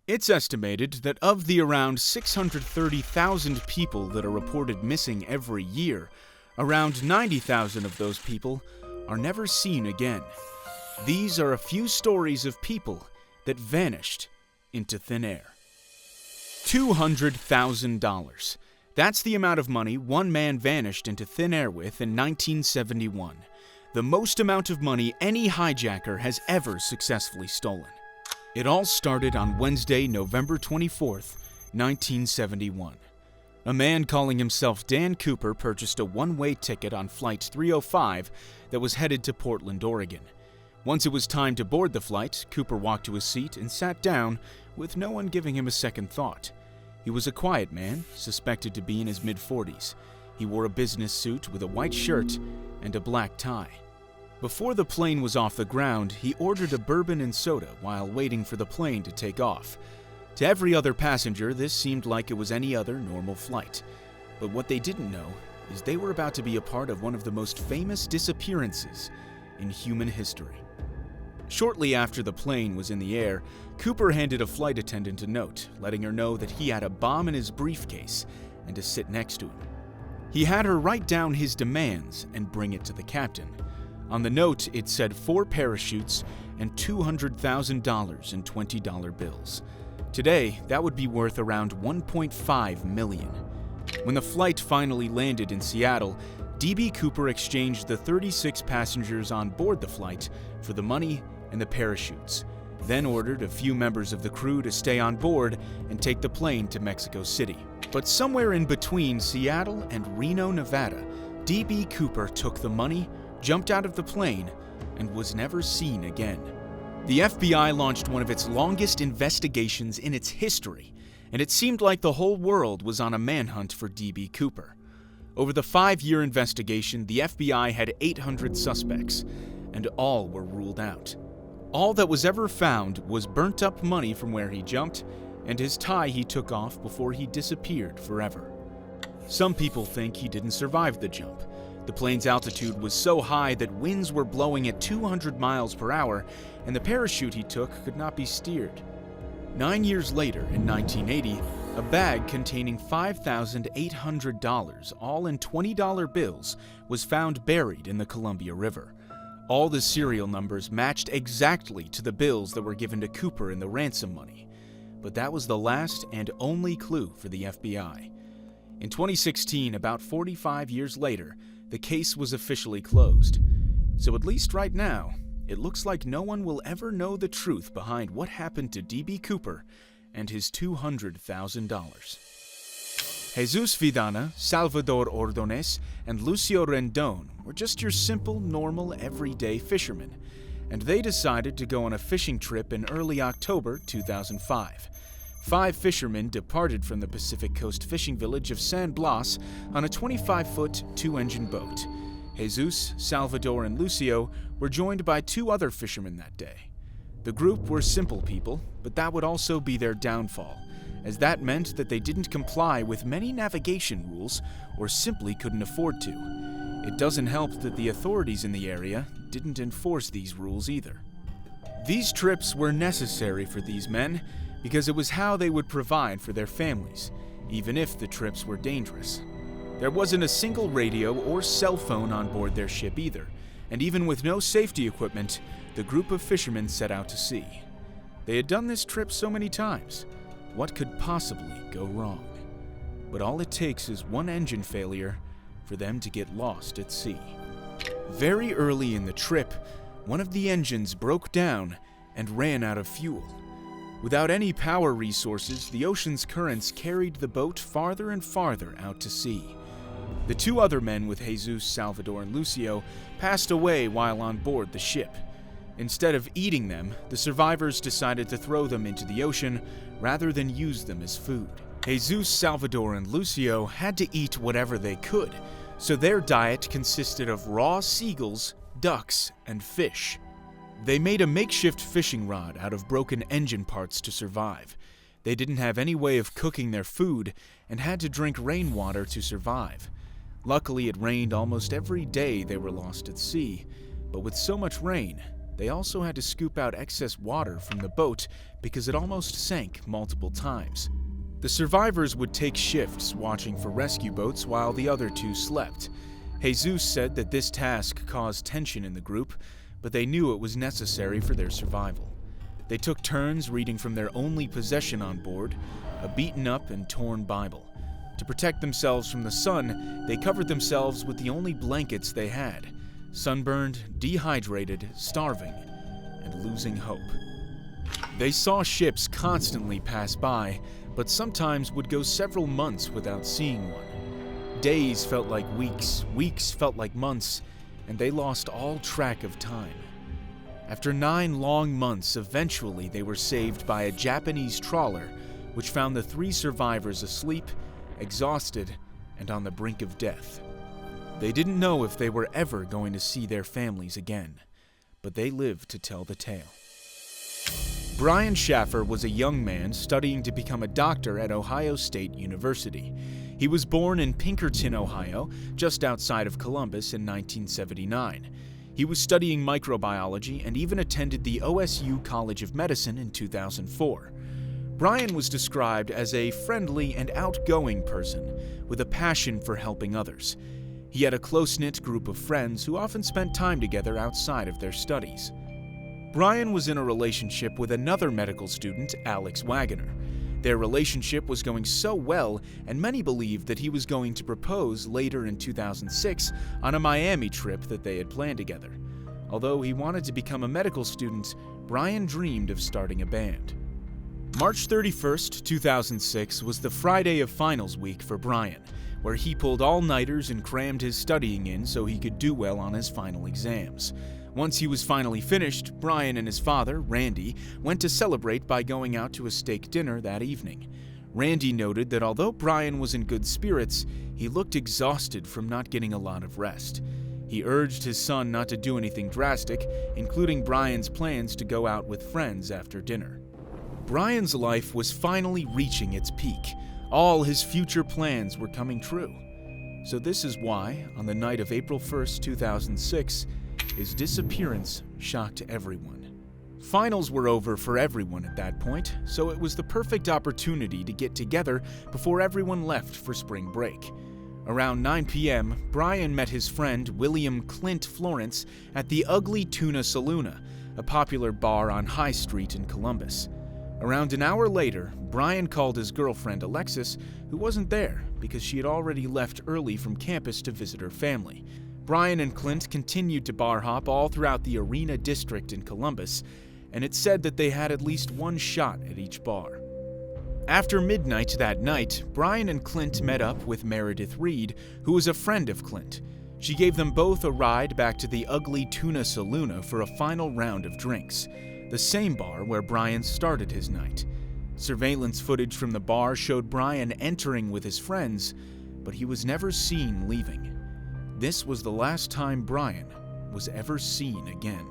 It's estimated that of the around 630,000 people that are reported missing every year, around 90,000 of those people are never seen again. These are a few stories of people that vanished into thin air. $200,000. That's the amount of money one man vanished into thin air with in 1971. The most amount of money any hijacker has ever successfully stolen. It all started on Wednesday, November 24th, 1971. A man calling himself Dan Cooper purchased a one-way ticket on Flight 305 that was headed to Portland, Oregon. Once it was time to board the flight, Cooper walked to his seat and sat down with no one giving him a second thought. He was a quiet man, suspected to be in his mid-40s. He wore a business suit with a white shirt and a black tie. Before the plane was off the ground, he ordered a bourbon and soda while waiting for the plane to take off. To every other passenger, this seemed like it was any other normal flight. But what they didn't know is they were about to be a part of one of the most famous disappearances in human history. Shortly after the plane was in the air, Cooper handed a flight attendant a note, letting her know that he had a bomb in his briefcase and to sit next to him. He had her write down his demands and bring it to the captain. On the note, it said 4 parachutes and $200,000 in $20 bills. Today, that would be worth around $1.5 million. When the flight finally landed in Seattle, D.B. Cooper exchanged the 36 passengers on board the flight for the money and the parachutes, then ordered a few members of the crew to stay on board and take the plane to Mexico City. But somewhere in between Seattle and Reno, Nevada, D.B. Cooper took the money, jumped out of the plane, and was never seen again. The FBI launched one of its longest investigations in its history, and it seemed like the whole world was on a manhunt for D.B. Cooper. Over the 5-year investigation, the FBI had 800 suspects, and all were ruled out. All that was ever found was burnt-up money from where he jumped, and his tie he took off before he disappeared forever. Some people think he didn't survive the jump. The plane's altitude was so high that winds were blowing at 200 miles per hour, and the parachute he took could not be steered. 9 years later, in 1980, a bag containing $5,800, all in $20 bills, was found buried in the Columbia River. All the serial numbers matched exactly to the bills that were given to Cooper in the ransom money. But that was the last and only clue for the FBI. In 2016, about 45 years later, the case was officially closed. So at least right now, it looks like no one will ever know the truth behind what happened to D.B. Cooper and his $200,000. Jesus Vidana, Salvador Ordonez, and Lucio Rendon were just your simple, normal, everyday fishermen, and they decided to go on a fishing trip in early October 2005. 5 fishermen departed from the Pacific Coast fishing village of San Blas on a 25-foot, 2-engine boat. Jesus, Salvador, and Lucio were joined by 2 other fishermen that day. The group were simple people, but that would also be their downfall, as that meant that they didn't comply with many navigation rules or simply couldn't afford to. It doesn't help that the authorities in the area didn't enforce these rules either. These trips were necessary for these men because it was how they would provide for their families, even if the trips were dangerous. There wasn't a single radio or cell phone on board their ship either, and even with no safety equipment, the group of fishermen set out to sea. They had done this trip so many times. What could possibly go wrong? But all it takes is one engine failure for them to get lost at sea. Very early in the trip, one of the engines broke down and ran out of fuel. Without any power resources, the ocean's currents carried the boat farther and farther out to sea. The 2 other men with Jesus, Salvador, and Lucio passed away while on board the ship. Instead of eating them, the survivors decided to throw them into the ocean rather than use them as food. Jesus, Salvador, and Lucio had to eat whatever they could, so their diet consisted of raw seagulls, ducks, and fish. They made a makeshift fishing rod out of broken engine parts to survive. They didn't have any way of cooking their food and had to drink rainwater to survive. Luckily, it rained almost every day they were lost at sea, but with so much rain, They also had to scoop out excess water from the boat because it almost sank multiple times. The survivors would take shifts watching for rescue boats while the other two slept. Jesus said that this task caused tension in the group, but they knew it was necessary for their survival. They took turns reading from their only possession on board, a beaten-up and torn Bible. To protect themselves from the sun, they covered themselves with the only blankets they had, sunburned, dehydrated, starving, and losing hope. They saw ships constantly pass by, but sometimes would go several months without seeing one. Days felt like weeks, weeks felt like months, and they lost all track of time. After 9 long months, eventually they were saved by a Japanese trawler, which found the 3 survivors asleep, exhausted, and on the brink of death. They didn't know if they were ever going to see their families again, but they lived to tell the tale. Brian Schaffer was a young man studying to become a doctor at Ohio State University. He was born in Pinkerton, Ohio, just outside of Columbus in 1979. He was studying microbiology and even attended the OSU College of Medicine in 2004. Brian was described as a friendly and outgoing person with a passion for helping others. He had a close-knit group of friends who often spent time together outside of their studies. Brian was in a relationship with another medical student, Alex Wagoner. Their relationship was going so well, and many believed that he was going to propose later in 2006 on a Miami trip that they had planned together. Although he wanted to become a medical student, Brian dreamed of starting a band. March 31st, 2006 was the Friday of finals week for Brian, where he pulled all-nighters and crammed his studying in so he could do well on his final exams. Once he was finally finished, Brian and his father, Randy, went to celebrate by going out to a steak dinner that evening. Randy noted that although Brian was in good spirits, he looked exhausted from not getting a lot of rest. He urged his son not to do anything drastic, including Brian's plans to go out with friends after dinner. Brian's life was finally reaching its peak. All his future plans were coming true. So this is why, on the night of April 1st, 2006, his disappearance shocked everyone. Finals were over for everyone at that point, so it was the perfect opportunity to get together before everyone left for spring break. Around 9 p.m., Brian met his friend William Clint Florence at the Ugly Tuna Saloona, a popular bar on High Street in Columbus. Around an hour later, Brian called his girlfriend Alexis, who wasn't there because she had already left early from campus to visit her family. Brian and Clint continued to bar hop all throughout the Arena District in Columbus, and it's said that they had at least one shot at each bar. After midnight that night, Brian and Clint met up with Meredith Reed, who was a friend of Clint. She gave them both a ride back to the Ugly Tuna Saloona for a final round of drinks, the same bar where Brian started his night. Surveillance footage from the bar showed Brian entering with his friends, but he was never seen leaving. This was the last time Brian was ever seen again.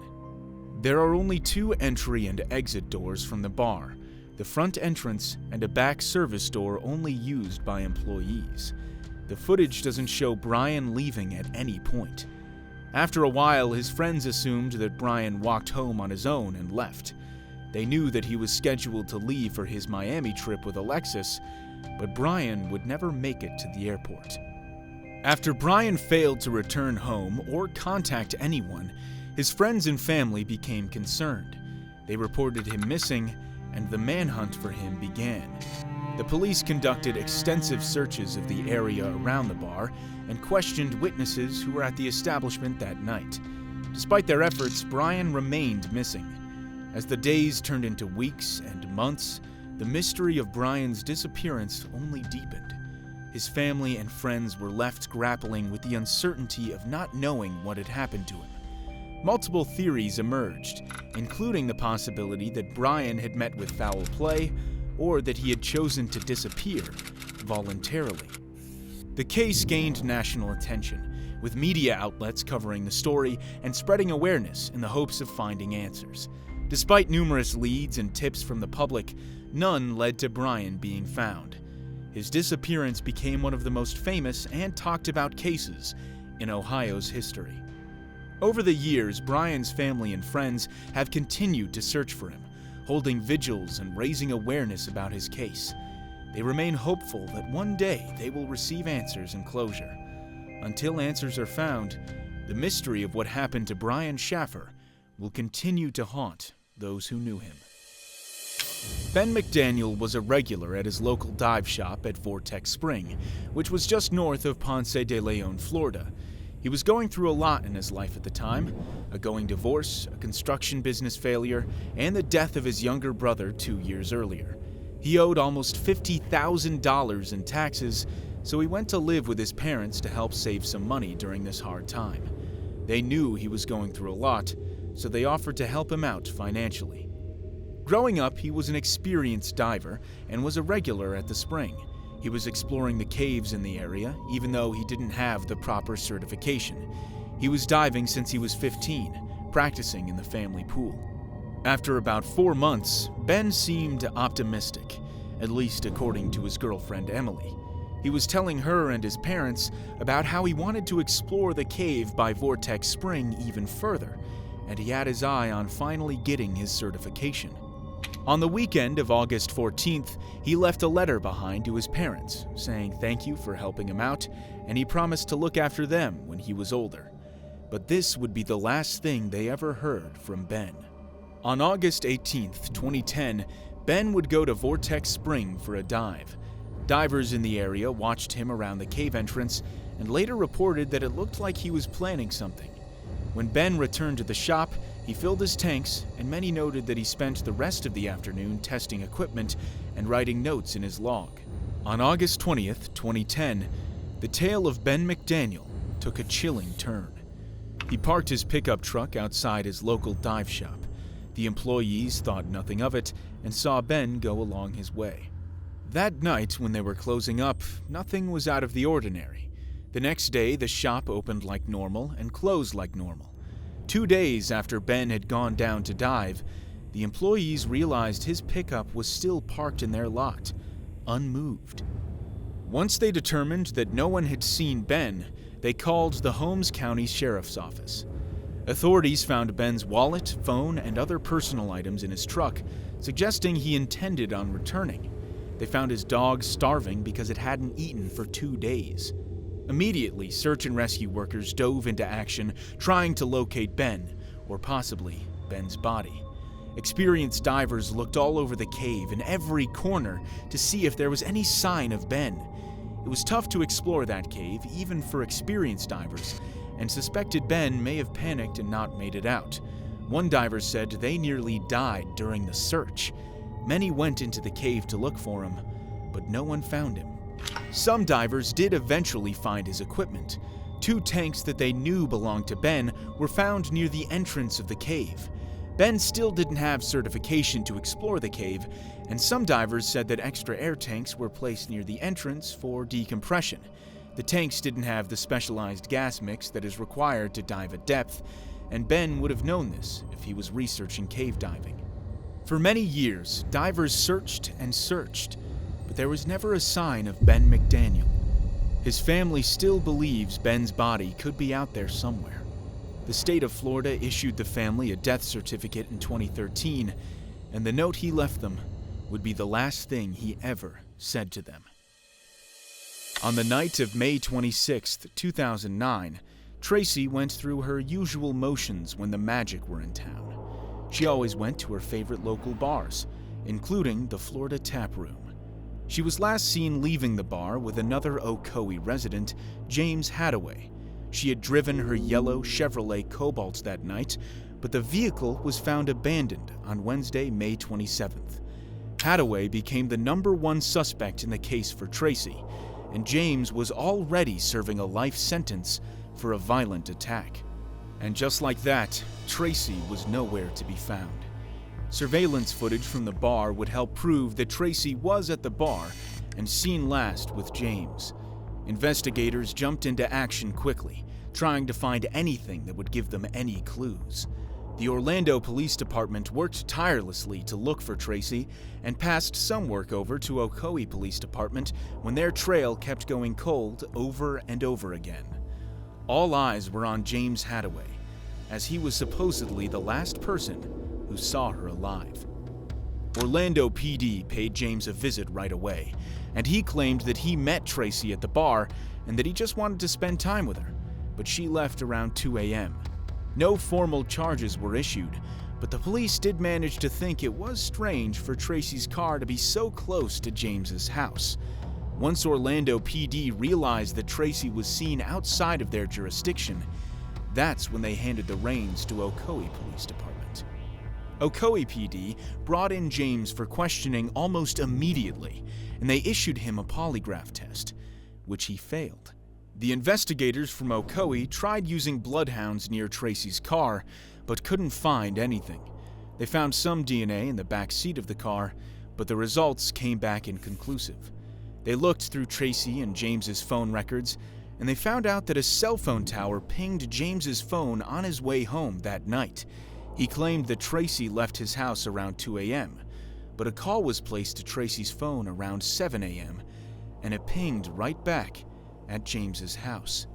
There are only 2 entry and exit doors from the bar, the front entrance and a back service door only used by employees. The footage doesn't show Brian leaving at any point. After a while, his friends assumed that Brian walked home on his own and left. They knew that he was scheduled to leave for his Miami trip with Alexis, but Brian would never make it to the airport. After Brian failed to return home or contact anyone, his friends and family became concerned. They reported him missing, and the manhunt for him began. The police conducted extensive searches of the area around the bar and questioned witnesses who were at the establishment that night. Despite their efforts, Brian remained missing. As the days turned into weeks and months, the mystery of Brian's disappearance only deepened. His family and friends were left grappling with the uncertainty of not knowing what had happened to him. Multiple theories emerged, including the possibility that Brian had met with foul play or that he had chosen to disappear voluntarily. The case gained national attention, with media outlets covering the story and spreading awareness in the hopes of finding answers. Despite numerous leads and tips from the public, none led to Brian being found. His disappearance became one of the most famous and talked about cases in Ohio's history. Over the years, Brian's family and friends have continued to search for him, holding vigils and raising awareness about his case. They remain hopeful that one day they will receive answers and closure. Until answers are found, the mystery of what happened to Brian Schaffer will continue to haunt those who knew him. Ben McDaniel was a regular at his local dive shop at Vortex Spring, which was just north of Ponce de Leon, Florida. He was going through a lot in his life at the time: a going divorce, a construction business failure, and the death of his younger brother 2 years earlier. He owed almost $50,000 in taxes, so he went to live with his parents to help save some money during this hard time. They knew he was going through a lot, so they offered to help him out financially. Growing up, he was an experienced diver and was a regular at the spring. He was exploring the caves in the area, even though he didn't have the proper certification. He was diving since he was 15, practicing in the family pool. After about 4 months, Ben seemed optimistic, at least according to his girlfriend Emily. He was telling her and his parents about how he wanted to explore the cave by Vortex Spring even further, and he had his eye on finally getting his certification. On the weekend of August 14th, he left a letter behind to his parents, saying thank you for helping him out, and he promised to look after them when he was older. But this would be the last thing they ever heard from Ben. On August 18th, 2010, Ben would go to Vortex Spring for a dive. Divers in the area watched him around the cave entrance and later reported that it looked like he was planning something. When Ben returned to the shop, he filled his tanks, and many noted that he spent the rest of the afternoon testing equipment and writing notes in his log. On August 20th, 2010, the tale of Ben McDaniel took a chilling turn. He parked his pickup truck outside his local dive shop. The employees thought nothing of it and saw Ben go along his way. That night, when they were closing up, nothing was out of the ordinary. The next day, the shop opened like normal and closed like normal. 2 days after Ben had gone down to dive, the employees realized his pickup was still parked in their lot, unmoved. Once they determined that no one had seen Ben, they called the Holmes County Sheriff's Office. Authorities found Ben's wallet, phone, and other personal items in his truck, suggesting he intended on returning. They found his dog starving because it hadn't eaten for 2 days. Immediately, search and rescue workers dove into action, trying to locate Ben, or possibly Ben's body. Experienced divers looked all over the cave in every corner to see if there was any sign of Ben. It was tough to explore that cave, even for experienced divers, and suspected Ben may have panicked and not made it out. One diver said they nearly died during the search. Many went into the cave to look for him, but no one found him. Some divers did eventually find his equipment. 2 tanks that they knew belonged to Ben were found near the entrance of the cave. Ben still didn't have certification to explore the cave, and some divers said that extra air tanks were placed near the entrance for decompression. The tanks didn't have the specialized gas mix that is required to dive at depth, and Ben would have known this if he was researching cave diving. For many years, divers searched and searched, but there was never a sign of Ben McDaniel. His family still believes Ben's body could be out there somewhere. The state of Florida issued the family a death certificate in 2013, and the note he left them would be the last thing he ever said to them. On the night of May 26, 2009, Tracy went through her usual motions when the Magic were in town. She always went to her favorite local bars, including the Florida Tap Room. She was last seen leaving the bar with another Ocoee resident, James Hadaway. She had driven her yellow Chevrolet Cobalt that night, but the vehicle was found abandoned on Wednesday, May 27th. Hadaway became the #1 suspect in the case for Tracy, and James was already serving a life sentence for a violent attack. And just like that, Tracy was nowhere to be found. Surveillance footage from the bar would help prove that Tracy was at the bar and seen last with James. Investigators jumped into action quickly, trying to find anything that would give them any clues. The Orlando Police Department worked tirelessly to look for Tracy and passed some work over to Ocoee Police Department when their trail kept going cold over and over again. All eyes were on James Hadaway. as he was supposedly the last person who saw her alive. Orlando PD paid James a visit right away, and he claimed that he met Tracy at the bar and that he just wanted to spend time with her, but she left around 2 a.m. No formal charges were issued, but the police did manage to think it was strange for Tracy's car to be so close to James's house. Once Orlando PD realized that Tracy was seen outside of their jurisdiction, that's when they handed the reins to Ocoee Police Department. Ocoee PD brought in James for questioning almost immediately, and they issued him a polygraph test, which he failed. The investigators from Ocoee tried using bloodhounds near Tracy's car, but couldn't find anything. They found some DNA in the back seat of the car, but the results came back inconclusive. They looked through Tracy and James's phone records, and they found out that a cell phone tower pinged James's phone on his way home that night. He claimed that Tracy left his house around 2 a.m., but a call was placed to Tracy's phone around 7 a.m., and it pinged right back at James's house.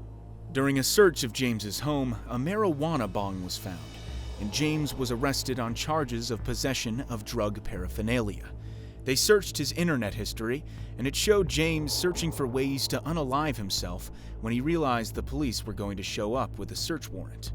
During a search of James's home, a marijuana bong was found, and James was arrested on charges of possession of drug paraphernalia. They searched his internet history, and it showed James searching for ways to unalive himself when he realized the police were going to show up with a search warrant.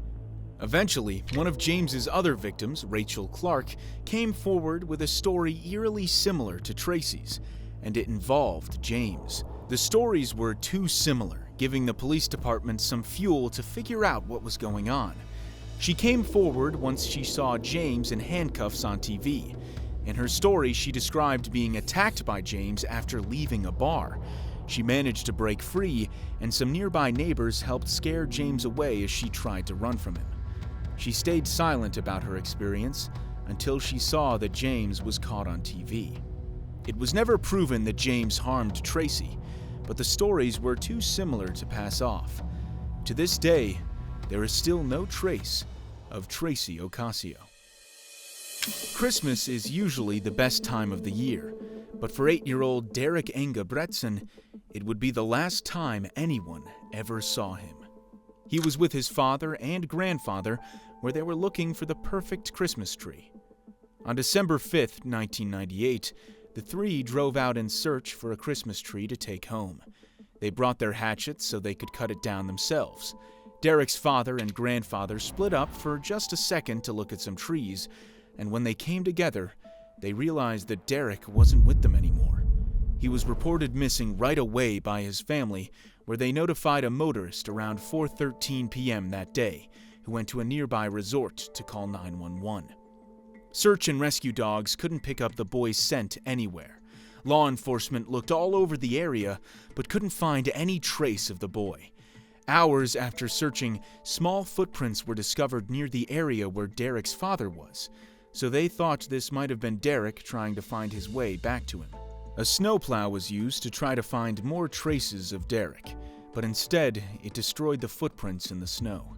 Eventually, one of James's other victims, Rachel Clark, came forward with a story eerily similar to Tracy's, and it involved James. The stories were too similar, giving the police department some fuel to figure out what was going on. She came forward once she saw James in handcuffs on TV. In her story, she described being attacked by James after leaving a bar. She managed to break free, and some nearby neighbors helped scare James away as she tried to run from him. She stayed silent about her experience until she saw that James was caught on TV. It was never proven that James harmed Tracy, but the stories were too similar to pass off. To this day, there is still no trace of Tracy Ocasio. Christmas is usually the best time of the year, but for 8-year-old Derek Engebretson, it would be the last time anyone ever saw him. He was with his father and grandfather where they were looking for the perfect Christmas tree. On December 5th, 1998, the three drove out in search for a Christmas tree to take home. They brought their hatchets so they could cut it down themselves. Derek's father and grandfather split up for just a second to look at some trees, and when they came together, they realized that Derek wasn't with them anymore. He was reported missing right away by his family, where they notified a motorist around 4:13 p.m. that day, who went to a nearby resort to call 911. Search and rescue dogs couldn't pick up the boy's scent anywhere. Law enforcement looked all over the area, but couldn't find any trace of the boy. Hours after searching, small footprints were discovered near the area where Derek's father was, so they thought this might have been Derek trying to find his way back to him. A snowplow was used to try to find more traces of Derek, but instead it destroyed the footprints in the snow.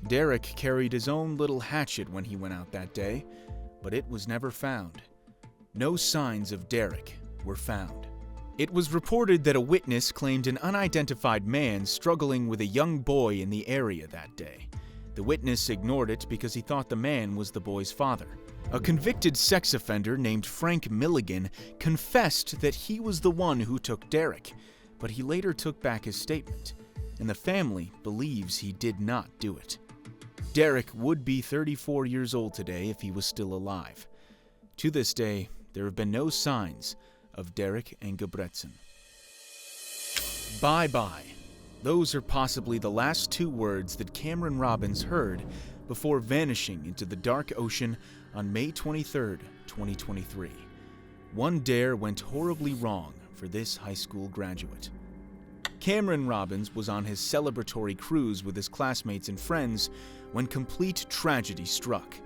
Derek carried his own little hatchet when he went out that day, but it was never found. No signs of Derek were found. It was reported that a witness claimed an unidentified man struggling with a young boy in the area that day. The witness ignored it because he thought the man was the boy's father. A convicted sex offender named Frank Milligan confessed that he was the one who took Derek, but he later took back his statement, and the family believes he did not do it. Derek would be 34 years old today if he was still alive. To this day, there have been no signs of Derek Engebretson. Bye-bye. Those are possibly the last two words that Cameron Robbins heard before vanishing into the dark ocean on May 23, 2023. One dare went horribly wrong for this high school graduate. Cameron Robbins was on his celebratory cruise with his classmates and friends when complete tragedy struck.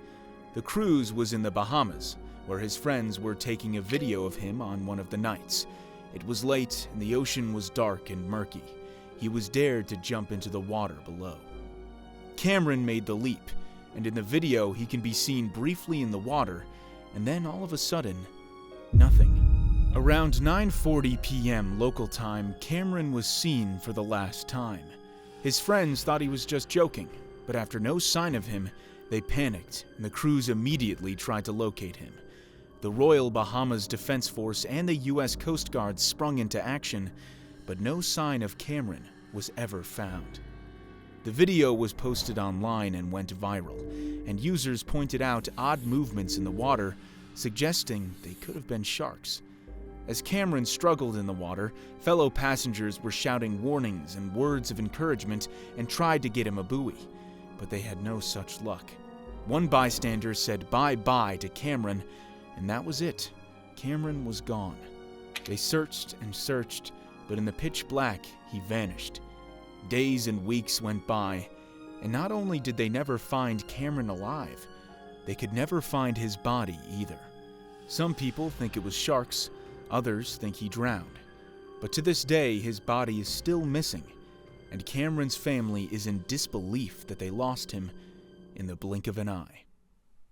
The cruise was in the Bahamas, where his friends were taking a video of him on one of the nights. It was late and the ocean was dark and murky. He was dared to jump into the water below. Cameron made the leap, and in the video he can be seen briefly in the water, and then all of a sudden, nothing. Around 9:40 p.m. local time, Cameron was seen for the last time. His friends thought he was just joking, But after no sign of him, they panicked, and the crews immediately tried to locate him. The Royal Bahamas Defense Force and the U.S. Coast Guard sprung into action, but no sign of Cameron was ever found. The video was posted online and went viral, and users pointed out odd movements in the water, suggesting they could have been sharks. As Cameron struggled in the water, fellow passengers were shouting warnings and words of encouragement and tried to get him a buoy, but they had no such luck. One bystander said bye-bye to Cameron, and that was it. Cameron was gone. They searched and searched, but in the pitch black, he vanished. Days and weeks went by, and not only did they never find Cameron alive, they could never find his body either. Some people think it was sharks, others think he drowned. But to this day, his body is still missing, and Cameron's family is in disbelief that they lost him in the blink of an eye.